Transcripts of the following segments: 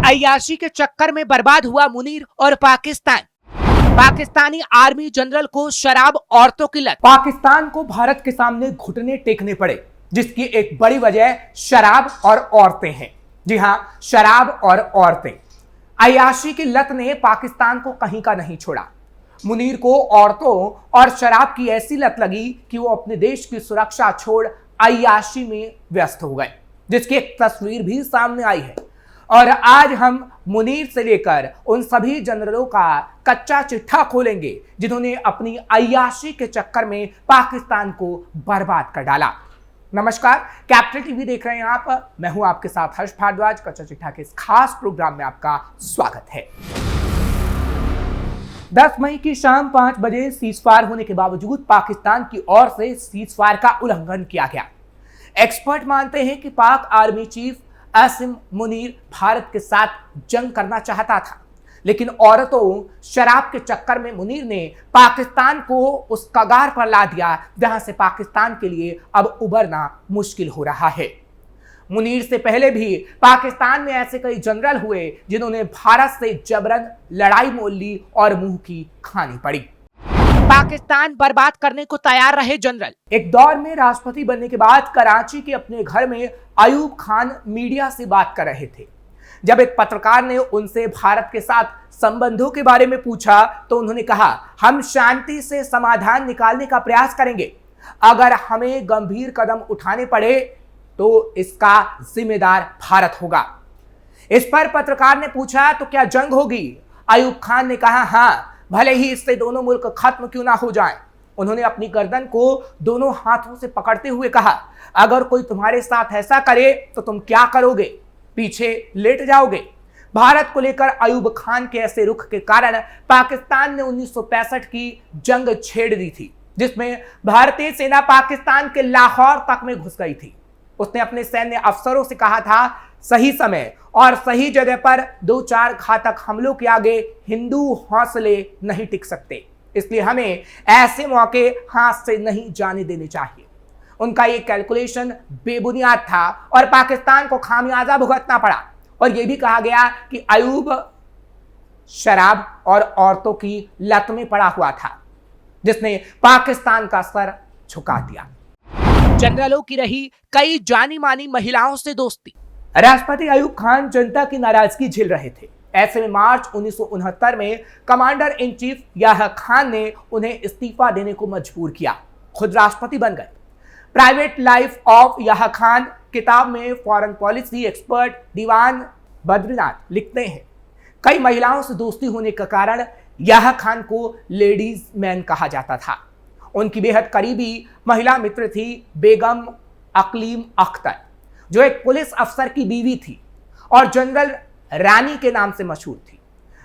अय्याशी के चक्कर में बर्बाद हुआ मुनीर और पाकिस्तान। पाकिस्तानी आर्मी जनरल को शराब औरतों की लत। पाकिस्तान को भारत के सामने घुटने टेकने पड़े, जिसकी एक बड़ी वजह शराब और औरतें हैं। जी हां, शराब और औरतें। अय्याशी की लत ने पाकिस्तान को कहीं का नहीं छोड़ा। मुनीर को औरतों और शराब की ऐसी लत लगी कि वो अपने देश की सुरक्षा छोड़ अय्याशी में व्यस्त हो गए, जिसकी एक तस्वीर भी सामने आई है। और आज हम मुनीर से लेकर उन सभी जनरलों का कच्चा चिट्ठा खोलेंगे जिन्होंने अपनी अय्याशी के चक्कर में पाकिस्तान को बर्बाद कर डाला। नमस्कार, कैपिटल टीवी देख रहे हैं आप। मैं हूं आपके साथ हर्ष भारद्वाज। कच्चा चिट्ठा के इस खास प्रोग्राम में आपका स्वागत है। 10 मई की शाम 5 बजे सीजफायर होने के बावजूद पाकिस्तान की ओर से सीजफायर का उल्लंघन किया गया। एक्सपर्ट मानते हैं कि पाक आर्मी चीफ आसिम मुनीर भारत के साथ जंग करना चाहता था, लेकिन औरतों, शराब के चक्कर में मुनीर ने पाकिस्तान को उस कगार पर ला दिया जहां से पाकिस्तान के लिए अब उबरना मुश्किल हो रहा है। मुनीर से पहले भी पाकिस्तान में ऐसे कई जनरल हुए जिन्होंने भारत से जबरन लड़ाई मोल ली और मुंह की खानी पड़ी। पाकिस्तान बर्बाद करने को तैयार रहे जनरल। एक दौर में राष्ट्रपति बनने के बाद कराची के अपने घर में अयूब खान मीडिया से बात कर रहे थे। जब एक पत्रकार ने उनसे भारत के साथ संबंधों के बारे में पूछा तो उन्होंने कहा, हम शांति से समाधान निकालने का प्रयास करेंगे। अगर हमें गंभीर कदम उठाने पड़े तो इसका जिम्मेदार भारत होगा। इस पर पत्रकार ने पूछा, तो क्या जंग होगी? अयूब खान ने कहा, हाँ, भले ही इससे दोनों मुल्क खत्म क्यों ना हो जाएं। उन्होंने अपनी गर्दन को दोनों हाथों से पकड़ते हुए कहा, अगर कोई तुम्हारे साथ ऐसा करे तो तुम क्या करोगे? पीछे लेट जाओगे। भारत को लेकर अयूब खान के ऐसे रुख के कारण पाकिस्तान ने 1965 की जंग छेड़ दी थी, जिसमें भारतीय सेना पाकिस्तान के लाहौर तक में घुस गई थी। उसने अपने सैन्य अफसरों से कहा था, सही समय और सही जगह पर 2-4 घातक हमलों के आगे हिंदू हौसले नहीं टिक सकते, इसलिए हमें ऐसे मौके हाथ से नहीं जाने देने चाहिए। उनका ये कैलकुलेशन बेबुनियाद था और पाकिस्तान को खामियाजा भुगतना पड़ा। और यह भी कहा गया कि अयूब शराब और औरतों की लत में पड़ा हुआ था, जिसने पाकिस्तान का सर झुका दिया। जनरलों की रही कई जानी मानी महिलाओं से दोस्ती। राष्ट्रपति अयूब खान जनता की नाराजगी झेल रहे थे। ऐसे में मार्च 1969 में commander in chief Yahya Khan ने उन्हें इस्तीफा देने को मजबूर किया। खुद राष्ट्रपति बन गए। Private life of Yahya Khan किताब में फॉरेन पॉलिसी एक्सपर्ट दीवान बद्रीनाथ लिखते हैं, कई महिलाओं से दोस्ती होने के कारण याह्या खान को लेडीज मैन कहा जाता था। उनकी बेहद करीबी महिला मित्र थी बेगम अकलीम अख्तर, जो एक पुलिस अफसर की बीवी थी और जनरल रानी के नाम से मशहूर थी।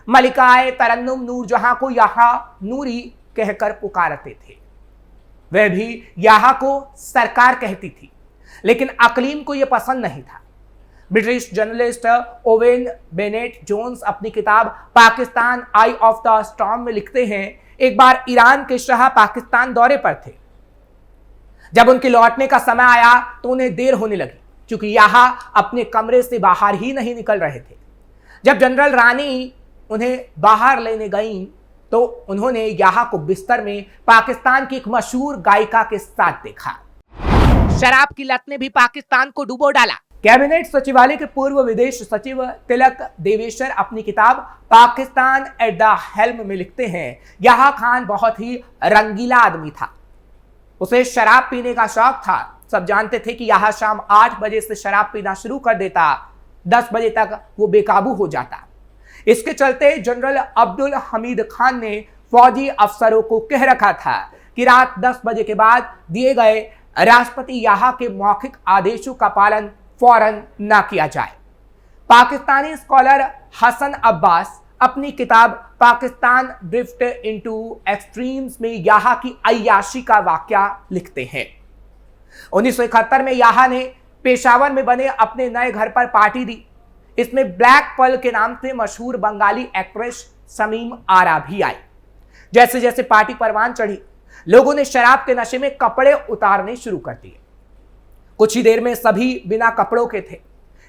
मलिकाए तरन्नुम नूरजहां को याह्या नूरी कहकर पुकारते थे। वह भी याह्या को सरकार कहती थी, लेकिन अकलीम को यह पसंद नहीं था। British journalist Owen Bennett Jones अपनी किताब Pakistan eye of the storm में लिखते हैं, एक बार ईरान के शाह पाकिस्तान दौरे पर थे। जब उनके लौटने का समय आया तो उन्हें देर होने लगी, क्योंकि याह्या अपने कमरे से बाहर ही नहीं निकल रहे थे। जब जनरल रानी उन्हें बाहर लेने गईं तो उन्होंने याह्या को बिस्तर में पाकिस्तान की एक मशहूर गायिका के साथ देखा। शराब की लत ने भी पाकिस्तान को डुबो डाला। कैबिनेट सचिवालय के पूर्व विदेश सचिव तिलक देवेश्वर अपनी किताब पाकिस्तान एट द हेल्म में लिखते हैं, याह्या खान बहुत ही रंगीला आदमी था। उसे शराब पीने का शौक था। सब जानते थे कि याह्या शाम 8 बजे से शराब पीना शुरू कर देता, 10 बजे तक वो बेकाबू हो जाता। इसके चलते जनरल अब्दुल हमीद खान ने फौजी अफसरों को कह रखा था कि रात 10 बजे के बाद दिए गए राष्ट्रपति याह्या के मौखिक आदेशों का पालन फौरन न किया जाए। पाकिस्तानी स्कॉलर हसन अब्बास अपनी किताब पाकिस्तान ड्रिफ्ट इनटू एक्सट्रीम्स में याह्या की अय्याशी का वाकया लिखते हैं। 1971 में याह्या ने पेशावर में बने अपने नए घर पर पार्टी दी। इसमें ब्लैक पर्ल के नाम से मशहूर बंगाली एक्ट्रेस शमीम आरा भी आई। जैसे जैसे पार्टी परवान चढ़ी, लोगों ने शराब के नशे में कपड़े उतारने शुरू कर दिए। कुछ ही देर में सभी बिना कपड़ों के थे।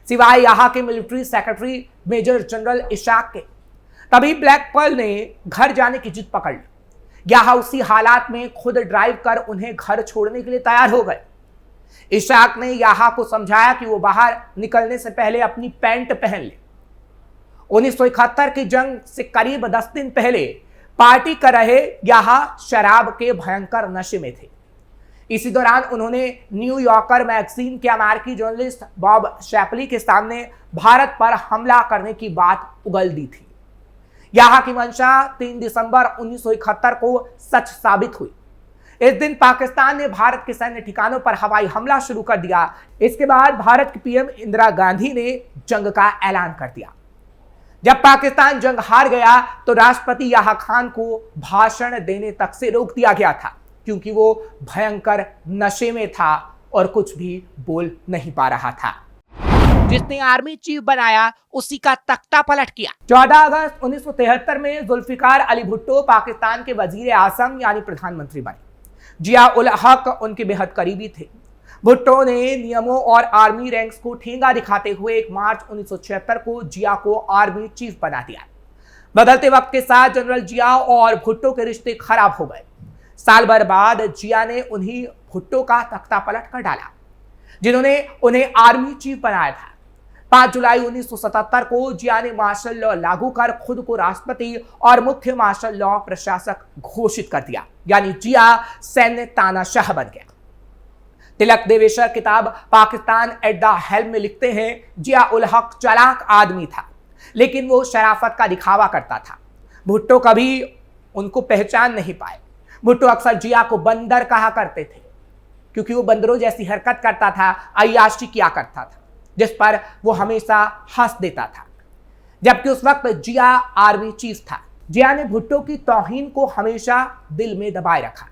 सिवाय यहाँ के military secretary major general Ishaq के। तभी ब्लैक पर्ल ने घर जाने की जिद पकड़ ली। यहाँ उसी हालात में खुद ड्राइव कर उन्हें घर छोड़ने के लिए तैयार हो गए। इशाक ने यहाँ को समझाया कि वो बाहर निकलने से पहले अपनी पैंट पहन ले। 1971 की जंग से करीब 10 दिन पहले पार्टी कर रहे यहाँ शराब के भयंकर नशे में थे। इसी दौरान उन्होंने न्यूयॉर्कर मैगजीन के अमेरिकी जर्नलिस्ट बॉब शैपली के सामने भारत पर हमला करने की बात उगल दी थी। यहाँ की मंशा 3 दिसंबर 1971 को सच साबित हुई। इस दिन पाकिस्तान ने भारत के सैन्य ठिकानों पर हवाई हमला शुरू कर दिया। इसके बाद भारत की पीएम इंदिरा गांधी ने जंग का ऐलान कर दिया। जब पाकिस्तान जंग हार गया तो राष्ट्रपति याह्या खान को भाषण देने तक से रोक दिया गया था, क्योंकि वो भयंकर नशे में था और कुछ भी बोल नहीं पा रहा था। जिसने आर्मी चीफ बनाया उसी का तख्ता पलट किया। 14 अगस्त 1973 में जुल्फिकार अली भुट्टो पाकिस्तान के वजीर आजम यानी प्रधानमंत्री बने। जिया उल हक उनके बेहद करीबी थे। भुट्टो ने नियमों और आर्मी रैंक्स को ठेंगा दिखाते हुए 1 मार्च 1976 को जिया को आर्मी चीफ बना दिया। बदलते वक्त के साथ जनरल जिया और भुट्टो के रिश्ते खराब हो गए। साल भर बाद जिया ने उन्हीं भुट्टो का तख्ता पलट कर डाला, जिन्होंने उन्हें आर्मी चीफ बनाया था। 5 जुलाई 1977 को जिया ने मार्शल लॉ लागू कर खुद को राष्ट्रपति और मुख्य मार्शल लॉ प्रशासक घोषित कर दिया, यानी जिया सैन्य तानाशाह बन गया। तिलक देवेशर किताब पाकिस्तान एट द हेल्म में लिखते हैं, जिया उल हक चालाक आदमी था, लेकिन वो शराफत का दिखावा करता था। भुट्टो कभी उनको पहचान नहीं पाए। भुट्टो अक्सर जिया को बंदर कहा करते थे, क्योंकि वो बंदरों जैसी हरकत करता था, अय्याशी किया करता था, जिस पर वो हमेशा हंस देता था। जबकि उस वक्त जिया आर्मी चीफ था। जिया ने भुट्टो की तौहीन को हमेशा दिल में दबाए रखा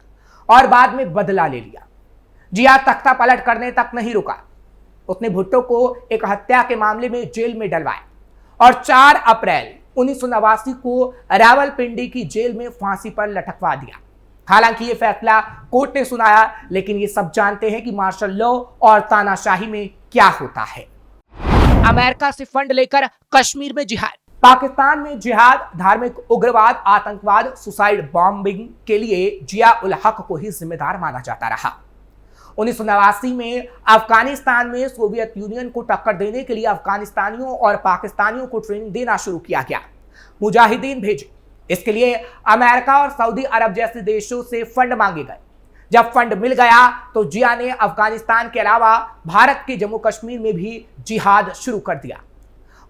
और बाद में बदला ले लिया। जिया तख्ता पलट करने तक नहीं रुका। उसने भुट्टो को एक हत्या के मामले में जेल में डलवाया और 4 अप्रैल 1989 को रावलपिंडी की जेल में फांसी पर लटकवा दिया। हालांकि ये फैसला कोर्ट ने सुनाया, लेकिन ये सब जानते हैं कि मार्शल लॉ और तानाशाही में क्या होता है। अमेरिका से फंड लेकर कश्मीर में जिहाद। पाकिस्तान में जिहाद, धार्मिक उग्रवाद, आतंकवाद, सुसाइड बॉम्बिंग के लिए जिया उल हक को ही जिम्मेदार माना जाता रहा। 1989 में अफगानिस्तान में सोवियत यूनियन को टक्कर देने के लिए अफगानिस्तानियों और पाकिस्तानियों को ट्रेनिंग देना शुरू किया गया। मुजाहिदीन भेजे। इसके लिए अमेरिका और सऊदी अरब जैसे देशों से फंड मांगे गए। जब फंड मिल गया तो जिया ने अफगानिस्तान के अलावा भारत के जम्मू कश्मीर में भी जिहाद शुरू कर दिया।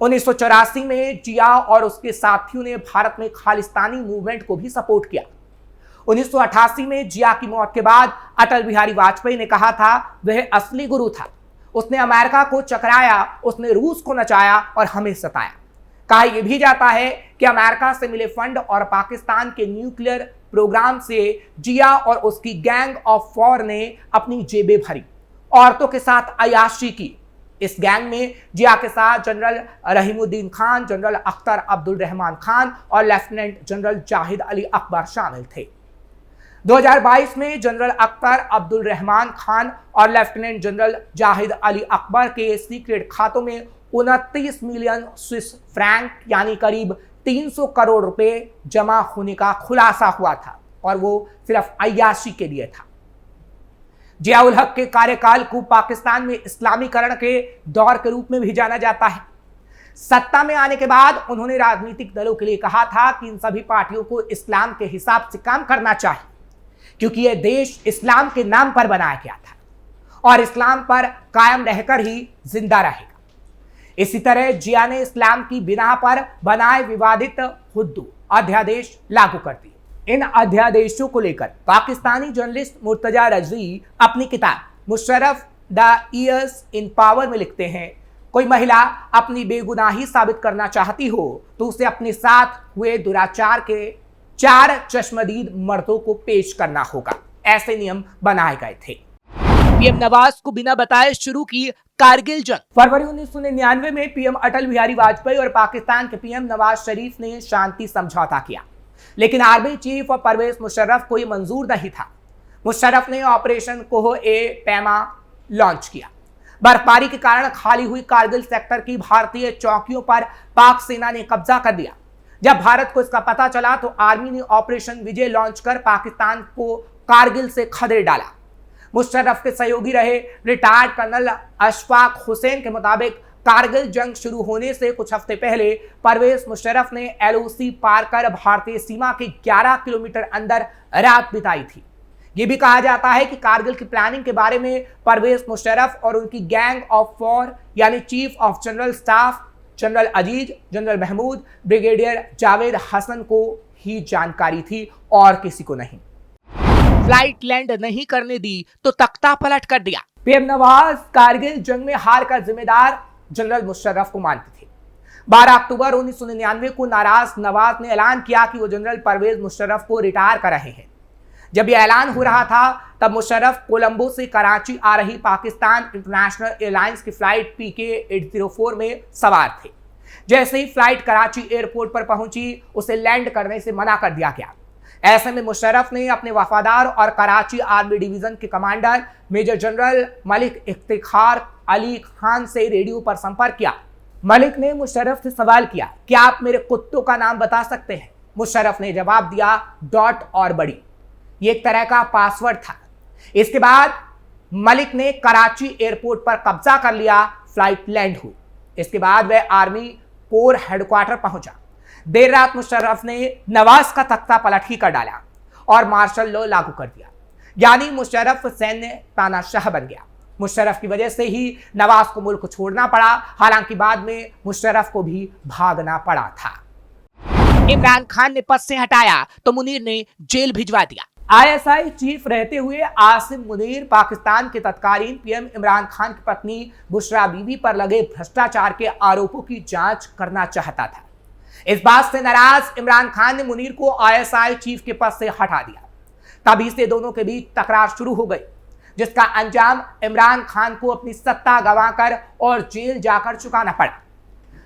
1984 में जिया और उसके साथियों ने भारत में खालिस्तानी मूवमेंट को भी सपोर्ट किया। 1988 में जिया की मौत के बाद अटल बिहारी वाजपेयी ने कहा था वह असली गुरु था। उसने अमेरिका को चकराया, उसने रूस को नचाया और हमें सताया। कहा यह भी जाता है कि अमेरिका से मिले फंड और पाकिस्तान के न्यूक्लियर प्रोग्राम से जिया और उसकी गैंग ऑफ 4 ने अपनी जेबें भरी, औरतों के साथ अयाशी की। इस गैंग में जिया के साथ जनरल रहीमुद्दीन खान, जनरल अख्तर अब्दुल रहमान खान और लेफ्टिनेंट जनरल जाहिद अली अकबर शामिल थे। 2022 में जनरल अख्तर अब्दुल रहमान खान और लेफ्टिनेंट जनरल जाहिद अली अकबर के सीक्रेट खातों में 29 मिलियन स्विस फ्रैंक यानी करीब 300 करोड़ रुपए जमा होने का खुलासा हुआ था, और वो सिर्फ अय्याशी के लिए था। जिया उल हक के कार्यकाल को पाकिस्तान में इस्लामीकरण के दौर के रूप में भी जाना जाता है। सत्ता में आने के बाद उन्होंने राजनीतिक दलों के लिए कहा था कि इन सभी पार्टियों को इस्लाम के हिसाब से काम करना चाहिए, क्योंकि यह देश इस्लाम के नाम पर बनाया गया था और इस्लाम पर कायम रहकर ही जिंदा रहेगा। इसी तरह जिया ने इस्लाम की बिना पर बनाए विवादित हुद्दू अध्यादेश लागू कर दिए। इन अध्यादेशों को लेकर पाकिस्तानी जर्नलिस्ट मुर्तजा रजवी अपनी किताब Musharraf the years in power में लिखते हैं, कोई महिला अपनी बेगुनाही साबित करना चाहती हो तो उसे अपने साथ हुए दुराचार के 4 चश्मदीद मर्दों को पेश करना होगा। ऐसे नियम बनाए गए थे। पीएम नवाज को बिना बताए शुरू की कारगिल जंग। फरवरी 1999 में पीएम अटल बिहारी वाजपेयी और पाकिस्तान के पीएम नवाज शरीफ ने शांति समझौता किया, लेकिन आर्मी चीफ और परवेज मुशर्रफ को यह मंजूर नहीं था। मुशर्रफ ने ऑपरेशन कोह ए पैमा लॉन्च किया। बर्फबारी के कारण खाली हुई कारगिल सेक्टर की भारतीय चौकियों पर पाक सेना ने कब्जा कर लिया। जब भारत को इसका पता चला तो आर्मी ने ऑपरेशन विजय लॉन्च कर पाकिस्तान को कारगिल से खदेड़ डाला। मुशर्रफ के सहयोगी रहे रिटायर्ड कर्नल अशफाक हुसैन के मुताबिक कारगिल जंग शुरू होने से कुछ हफ्ते पहले परवेज मुशर्रफ ने LOC पार कर भारतीय सीमा के 11 किलोमीटर अंदर रात बिताई थी। यह भी कहा जाता है कि कारगिल की प्लानिंग के बारे में परवेज मुशर्रफ और उनकी गैंग ऑफ 4 यानी chief of general staff general Aziz, general Mahmood, brigadier Javed Hasan को ही जानकारी थी और किसी को नहीं। फ्लाइट लैंड नहीं करने दी तो तख्ता पलट कर दिया। पीएम नवाज कारगिल जंग में हार का जिम्मेदार जनरल मुशर्रफ को मानते थे। 12 अक्टूबर 1999 को नाराज नवाज ने ऐलान किया कि वो जनरल परवेज मुशर्रफ को रिटायर कर रहे हैं। जब यह ऐलान हो रहा था तब मुशर्रफ कोलंबो से कराची आ रही पाकिस्तान इंटरनेशनल एयरलाइंस की फ्लाइट PK 804 में सवार थे। जैसे ही फ्लाइट कराची एयरपोर्ट पर पहुंची उसे लैंड करने से मना कर दिया गया। ऐसे में मुशर्रफ ने अपने वफादार और कराची आर्मी डिवीजन के commander major general Malik Iftikhar Ali Khan से रेडियो पर संपर्क किया। मलिक ने मुशर्रफ से सवाल किया, क्या आप मेरे कुत्तों का नाम बता सकते हैं? मुशर्रफ ने जवाब दिया, डॉट और बड़ी। ये एक तरह का पासवर्ड था। इसके बाद मलिक ने कराची एयरपोर्ट पर कब्जा कर लिया। फ्लाइट लैंड हुई। इसके बाद वह आर्मी कोर हेडक्वार्टर पहुंचा। देर रात मुशर्रफ ने नवाज का तख्ता पलट ही कर डाला और मार्शल लॉ लागू कर दिया, यानी मुशर्रफ सैन्य तानाशाह बन गया। मुशर्रफ की वजह से ही नवाज को मुल्क छोड़ना पड़ा। हालांकि बाद में मुशर्रफ को भी भागना पड़ा था। इमरान खान ने पद से हटाया तो मुनीर ने जेल भिजवा दिया। ISI चीफ रहते हुए आसिम मुनीर पाकिस्तान के तत्कालीन पीएम इमरान खान की पत्नी बुशरा बीबी पर लगे भ्रष्टाचार के आरोपों की जांच करना चाहता था। इस बात से नाराज इमरान खान ने मुनीर को ISI चीफ के पद से हटा दिया। तभी से दोनों के बीच तकरार शुरू हो गई, जिसका अंजाम इमरान खान को अपनी सत्ता गंवाकर और जेल जाकर चुकाना पड़ा।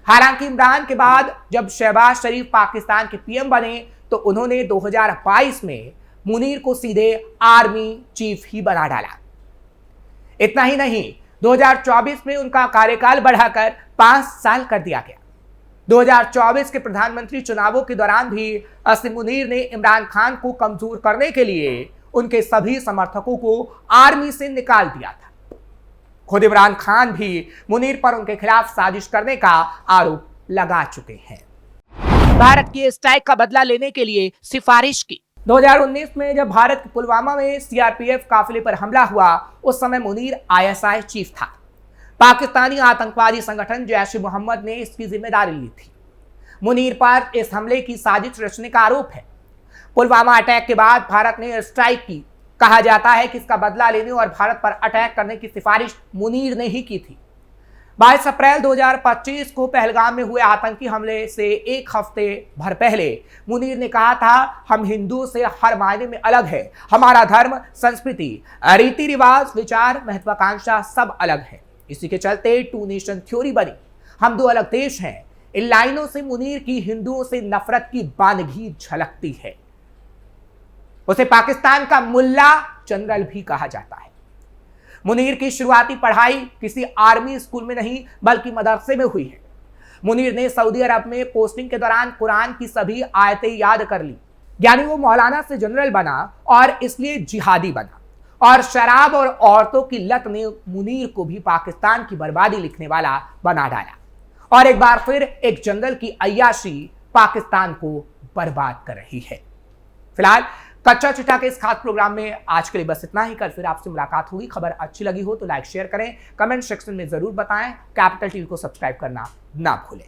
हालांकि इमरान के बाद जब शहबाज शरीफ पाकिस्तान के पीएम बने तो उन्होंने 2022 में मुनीर को सीधे आर्मी चीफ ही बना डाला। इतना ही नहीं, 2024 में उनका कार्यकाल बढ़ाकर 5 साल कर दिया गया। 2024 के प्रधानमंत्री चुनावों के दौरान भी आसिम मुनीर ने इमरान खान को कमजोर करने के लिए उनके सभी समर्थकों को आर्मी से निकाल दिया था। खुद इमरान खान भी मुनीर पर उनके खिलाफ साजिश करने का आरोप लगा चुके हैं। भारत की स्ट्राइक का बदला लेने के लिए सिफारिश की। 2019 में जब भारत के पुलवामा में CRPF काफिले पर हमला हुआ, उस समय मुनीर ISI चीफ था। पाकिस्तानी आतंकवादी संगठन जैश ए मोहम्मद ने इसकी जिम्मेदारी ली थी। मुनीर पर इस हमले की साजिश रचने का आरोप है। पुलवामा अटैक के बाद भारत ने स्ट्राइक की। कहा जाता है कि इसका बदला लेने और भारत पर अटैक करने की सिफारिश मुनीर ने ही की थी। 22 अप्रैल 2025 को पहलगाम में हुए आतंकी हमले से एक हफ्ते भर पहले मुनीर ने कहा था, हम हिंदुओं से हर मायने में अलग है। हमारा धर्म, संस्कृति, रीति रिवाज, विचार, महत्वाकांक्षा सब अलग है। इसी के चलते 2 नेशन थ्योरी बनी। हम 2 अलग देश हैं। इन लाइनों से मुनीर की हिंदुओं से नफरत की बानगी झलकती है। उसे पाकिस्तान का मुल्ला जनरल भी कहा जाता है। मुनीर की शुरुआती पढ़ाई किसी आर्मी स्कूल में नहीं बल्कि मदरसे में हुई है। मुनीर ने सऊदी अरब में पोस्टिंग के दौरान कुरान की सभी आयतें याद कर ली, यानी वो मौलाना से जनरल बना और इसलिए जिहादी बना। और शराब और औरतों की लत ने मुनीर को भी पाकिस्तान की बर्बादी लिखने वाला बना डाला। और एक बार फिर एक जनरल की अय्याशी पाकिस्तान को बर्बाद कर रही है। फिलहाल कच्चा चिट्ठा के इस खास प्रोग्राम में आज के लिए बस इतना ही। कल फिर आपसे मुलाकात होगी। खबर अच्छी लगी हो तो लाइक शेयर करें, कमेंट सेक्शन में जरूर बताएं। कैपिटल टीवी को सब्सक्राइब करना ना भूलें।